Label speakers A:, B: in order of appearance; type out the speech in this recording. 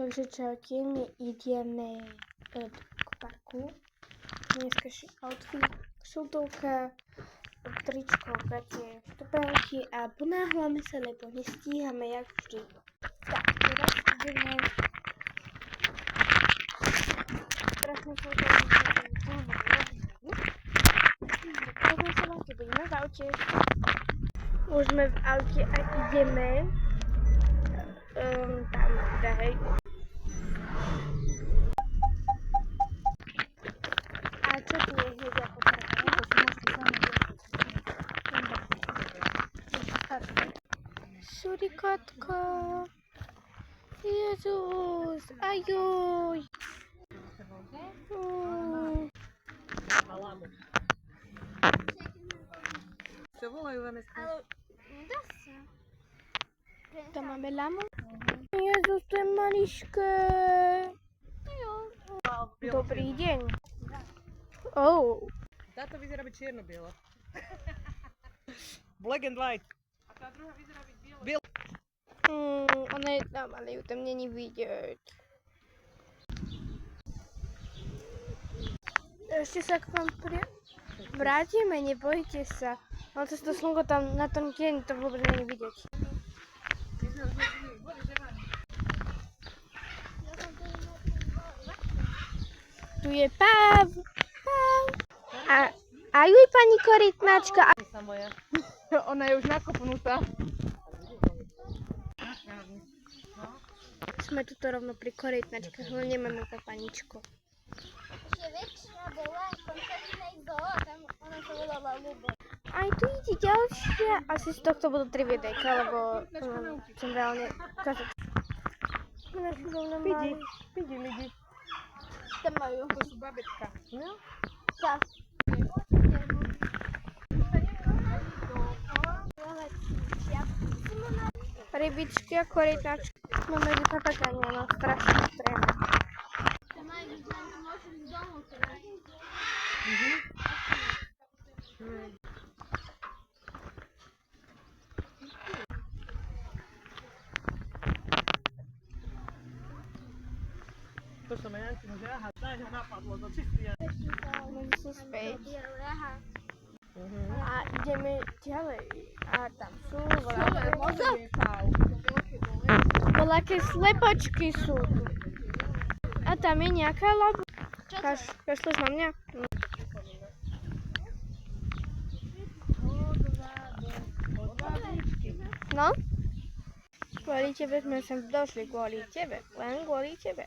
A: Takže čaute, my ideme k parku. Dneska outfit, šiltovka, tričko, gate, topánky a ponáhľame sa, lebo nestíhame jak vždy. Tak, teraz ideme. Teraz sme sa budeme v aute. Už sme v aute a ideme tam, hej. A čo tu je hneď ako prvé? Surikotko. Jezus, ajuj.
B: Čo volajú Vaneska?
A: Dá sa. Tam máme lamu. Jezus, to je mališké. Dobrý deň. Oh.
B: Táto vyzerá byť čierno-biela. Black and white. A tá druhá vyzerá byť biela.
A: Ona je tam, ale ju tam není vidieť. Ešte sa k vám vrátime, nebojte sa. Ale to slnko tam na tom deň, to vôbec není vidieť. Tu je Pav. A juj, pani korytnačka.
B: Ona je už nakopnutá.
A: Sme tu rovno pri korytnačke, ale nemáme papaničko.
C: Ešte väčšia bola koncertnej zoo a tam ona sa volala Lubo.
A: Aj tu ide ďalšia. Asi z tohto budú 3 videjka, lebo som reálne ukázať.
B: Pidi lidi.
A: Tam majú.
B: To sú babetka. No?
A: Tak. Rybičky a korytnačky. No medzi papagáňmi, no strašne extrémne.
C: Tam aj môžu ísť domov teraz.
B: To som ja si môže, aha, tak ho napadlo do čistia.
A: Môžu sú späť. A ideme ďalej. A tam sú voľaké slepočky sú tu. A tam je nejaká labu. Kašleš na mňa? No? Kvôli tebe sme sem došli, kvôli tebe, len kvôli tebe.